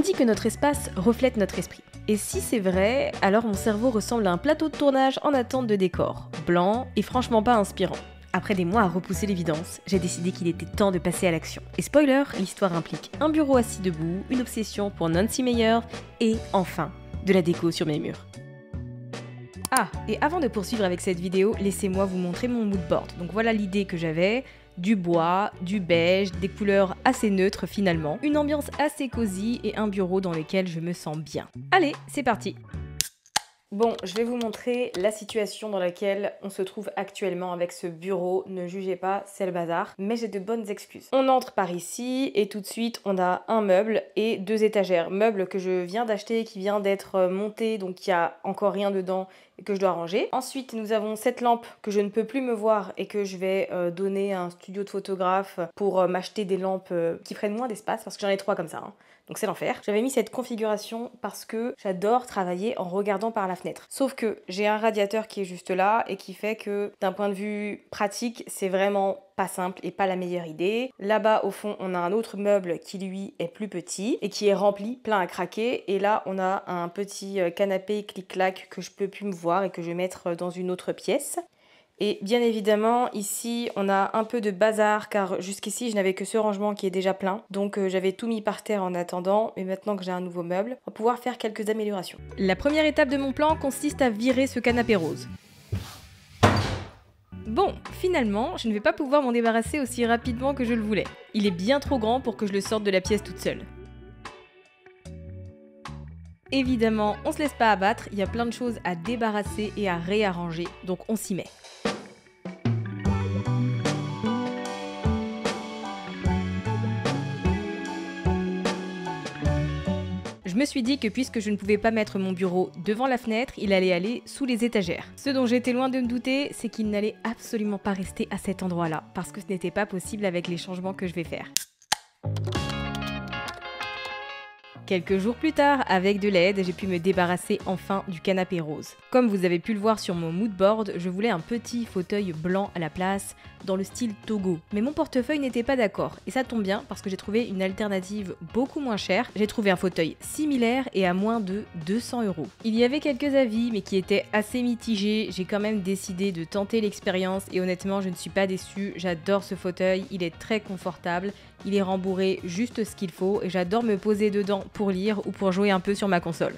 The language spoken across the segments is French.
On dit que notre espace reflète notre esprit. Et si c'est vrai, alors mon cerveau ressemble à un plateau de tournage en attente de décor, blanc et franchement pas inspirant. Après des mois à repousser l'évidence, j'ai décidé qu'il était temps de passer à l'action. Et spoiler, l'histoire implique un bureau assis debout, une obsession pour Nancy Meyers et enfin, de la déco sur mes murs. Ah, et avant de poursuivre avec cette vidéo, laissez-moi vous montrer mon mood board. Donc voilà l'idée que j'avais, du bois, du beige, des couleurs assez neutres finalement, une ambiance assez cosy et un bureau dans lequel je me sens bien. Allez, c'est parti! Bon, je vais vous montrer la situation dans laquelle on se trouve actuellement avec ce bureau. Ne jugez pas, c'est le bazar, mais j'ai de bonnes excuses. On entre par ici et tout de suite, on a un meuble et deux étagères. Meuble que je viens d'acheter, qui vient d'être monté, donc il n'y a encore rien dedans et que je dois ranger. Ensuite, nous avons cette lampe que je ne peux plus me voir et que je vais donner à un studio de photographe pour m'acheter des lampes qui prennent moins d'espace, parce que j'en ai 3 comme ça, hein. Donc c'est l'enfer. J'avais mis cette configuration parce que j'adore travailler en regardant par la fenêtre. Sauf que j'ai un radiateur qui est juste là et qui fait que d'un point de vue pratique, c'est vraiment pas simple et pas la meilleure idée. Là-bas au fond, on a un autre meuble qui lui est plus petit et qui est rempli, plein à craquer. Et là, on a un petit canapé clic-clac que je peux plus me voir et que je vais mettre dans une autre pièce. Et bien évidemment, ici, on a un peu de bazar car jusqu'ici, je n'avais que ce rangement qui est déjà plein. Donc j'avais tout mis par terre en attendant, mais maintenant que j'ai un nouveau meuble, on va pouvoir faire quelques améliorations. La première étape de mon plan consiste à virer ce canapé rose. Bon, finalement, je ne vais pas pouvoir m'en débarrasser aussi rapidement que je le voulais. Il est bien trop grand pour que je le sorte de la pièce toute seule. Évidemment, on se laisse pas abattre, il y a plein de choses à débarrasser et à réarranger, donc on s'y met. Je me suis dit que puisque je ne pouvais pas mettre mon bureau devant la fenêtre, il allait aller sous les étagères. Ce dont j'étais loin de me douter, c'est qu'il n'allait absolument pas rester à cet endroit-là, parce que ce n'était pas possible avec les changements que je vais faire. Quelques jours plus tard, avec de l'aide, j'ai pu me débarrasser enfin du canapé rose. Comme vous avez pu le voir sur mon mood board, je voulais un petit fauteuil blanc à la place, dans le style Togo. Mais mon portefeuille n'était pas d'accord, et ça tombe bien parce que j'ai trouvé une alternative beaucoup moins chère. J'ai trouvé un fauteuil similaire et à moins de 200 €. Il y avait quelques avis, mais qui étaient assez mitigés. J'ai quand même décidé de tenter l'expérience et honnêtement, je ne suis pas déçue. J'adore ce fauteuil, il est très confortable. Il est rembourré juste ce qu'il faut et j'adore me poser dedans pour lire ou pour jouer un peu sur ma console.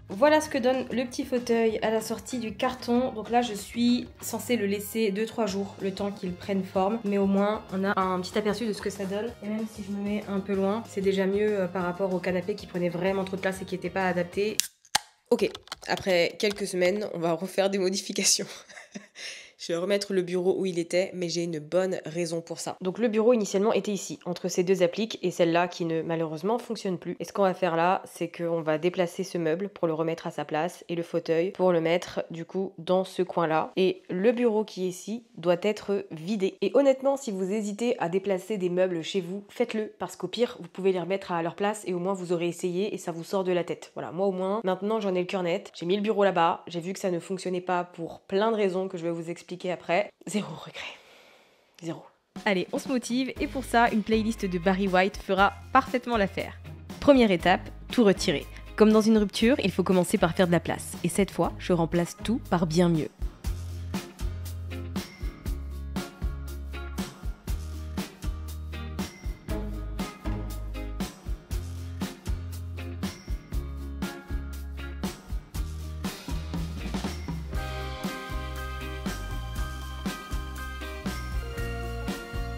Voilà ce que donne le petit fauteuil à la sortie du carton. Donc là, je suis censée le laisser 2-3 jours, le temps qu'il prenne forme. Mais au moins, on a un petit aperçu de ce que ça donne. Et même si je me mets un peu loin, c'est déjà mieux par rapport au canapé qui prenait vraiment trop de place et qui n'était pas adapté. Ok, après quelques semaines, on va refaire des modifications. Je vais remettre le bureau où il était, mais j'ai une bonne raison pour ça. Donc le bureau initialement était ici, entre ces deux appliques et celle-là qui ne malheureusement fonctionne plus. Et ce qu'on va faire là, c'est qu'on va déplacer ce meuble pour le remettre à sa place et le fauteuil pour le mettre du coup dans ce coin-là. Et le bureau qui est ici doit être vidé. Et honnêtement, si vous hésitez à déplacer des meubles chez vous, faites-le parce qu'au pire, vous pouvez les remettre à leur place et au moins vous aurez essayé et ça vous sort de la tête. Voilà, moi au moins, maintenant j'en ai le cœur net. J'ai mis le bureau là-bas, j'ai vu que ça ne fonctionnait pas pour plein de raisons que je vais vous expliquer après. Zéro regret. Zéro. Allez, on se motive et pour ça, une playlist de Barry White fera parfaitement l'affaire. Première étape, tout retirer. Comme dans une rupture, il faut commencer par faire de la place. Et cette fois, je remplace tout par bien mieux.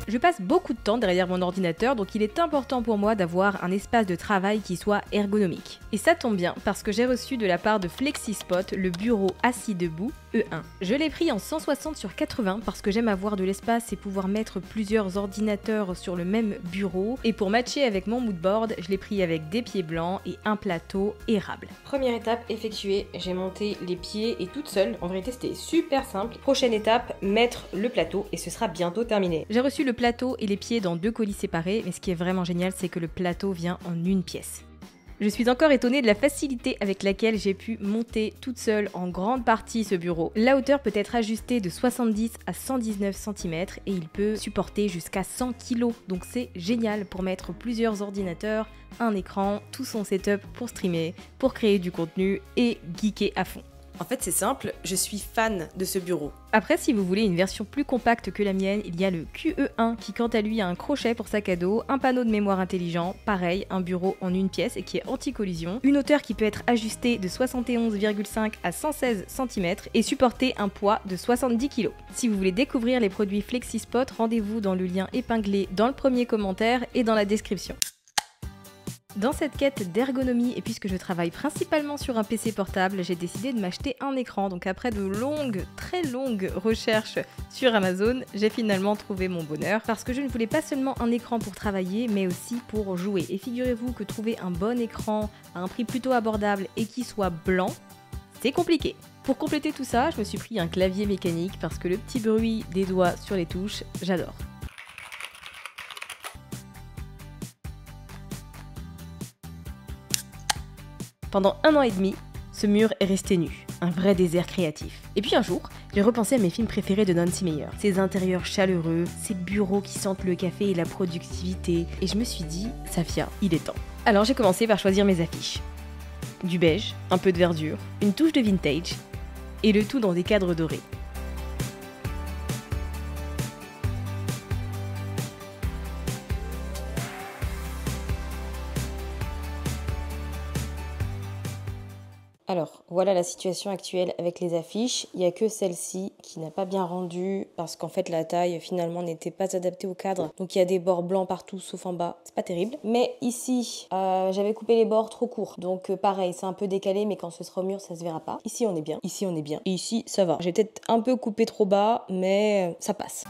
Je passe beaucoup de temps derrière mon ordinateur, donc il est important pour moi d'avoir un espace de travail qui soit ergonomique. Et ça tombe bien parce que j'ai reçu de la part de FlexiSpot le bureau assis debout E1. Je l'ai pris en 160/80 parce que j'aime avoir de l'espace et pouvoir mettre plusieurs ordinateurs sur le même bureau. Et pour matcher avec mon moodboard, je l'ai pris avec des pieds blancs et un plateau érable. Première étape effectuée, j'ai monté les pieds et toute seule. En vérité, c'était super simple. Prochaine étape, mettre le plateau et ce sera bientôt terminé. J'ai reçu le plateau et les pieds dans 2 colis séparés, mais ce qui est vraiment génial, c'est que le plateau vient en une pièce. Je suis encore étonnée de la facilité avec laquelle j'ai pu monter toute seule en grande partie ce bureau. La hauteur peut être ajustée de 70 à 119 cm et il peut supporter jusqu'à 100 kg. Donc c'est génial pour mettre plusieurs ordinateurs, un écran, tout son setup pour streamer, pour créer du contenu et geeker à fond. En fait, c'est simple, je suis fan de ce bureau. Après, si vous voulez une version plus compacte que la mienne, il y a le QE1 qui, quant à lui, a un crochet pour sac à dos, un panneau de mémoire intelligent, pareil, un bureau en une pièce et qui est anti-collision, une hauteur qui peut être ajustée de 71,5 à 116 cm et supporter un poids de 70 kg. Si vous voulez découvrir les produits FlexiSpot, rendez-vous dans le lien épinglé dans le premier commentaire et dans la description. Dans cette quête d'ergonomie et puisque je travaille principalement sur un PC portable, j'ai décidé de m'acheter un écran. Donc après de longues, très longues recherches sur Amazon, j'ai finalement trouvé mon bonheur parce que je ne voulais pas seulement un écran pour travailler mais aussi pour jouer. Et figurez-vous que trouver un bon écran à un prix plutôt abordable et qui soit blanc, c'est compliqué. Pour compléter tout ça, je me suis pris un clavier mécanique parce que le petit bruit des doigts sur les touches, j'adore. Pendant 1 an et demi, ce mur est resté nu, un vrai désert créatif. Et puis un jour, j'ai repensé à mes films préférés de Nancy Meyer. Ces intérieurs chaleureux, ces bureaux qui sentent le café et la productivité. Et je me suis dit, Safia, il est temps. Alors j'ai commencé par choisir mes affiches. Du beige, un peu de verdure, une touche de vintage, et le tout dans des cadres dorés. Alors, voilà la situation actuelle avec les affiches. Il n'y a que celle-ci qui n'a pas bien rendu parce qu'en fait la taille finalement n'était pas adaptée au cadre. Donc il y a des bords blancs partout sauf en bas. C'est pas terrible. Mais ici, j'avais coupé les bords trop courts. Donc pareil, c'est un peu décalé mais quand ce sera au mur, ça se verra pas. Ici on est bien. Ici on est bien. Et ici ça va. J'ai peut-être un peu coupé trop bas mais ça passe.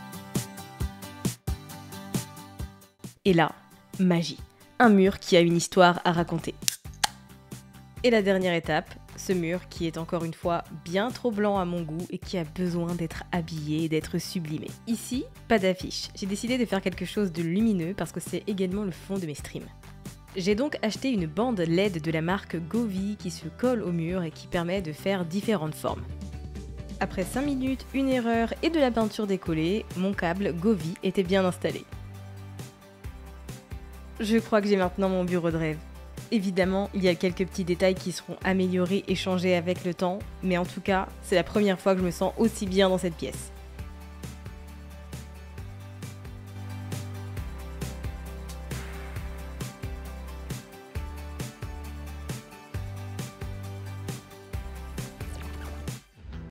Et là, magie. Un mur qui a une histoire à raconter. Et la dernière étape, ce mur qui est encore une fois bien trop blanc à mon goût et qui a besoin d'être habillé et d'être sublimé. Ici, pas d'affiche. J'ai décidé de faire quelque chose de lumineux parce que c'est également le fond de mes streams. J'ai donc acheté une bande LED de la marque Govee qui se colle au mur et qui permet de faire différentes formes. Après 5 minutes, une erreur et de la peinture décollée, mon câble Govee était bien installé. Je crois que j'ai maintenant mon bureau de rêve. Évidemment, il y a quelques petits détails qui seront améliorés et changés avec le temps, mais en tout cas, c'est la première fois que je me sens aussi bien dans cette pièce.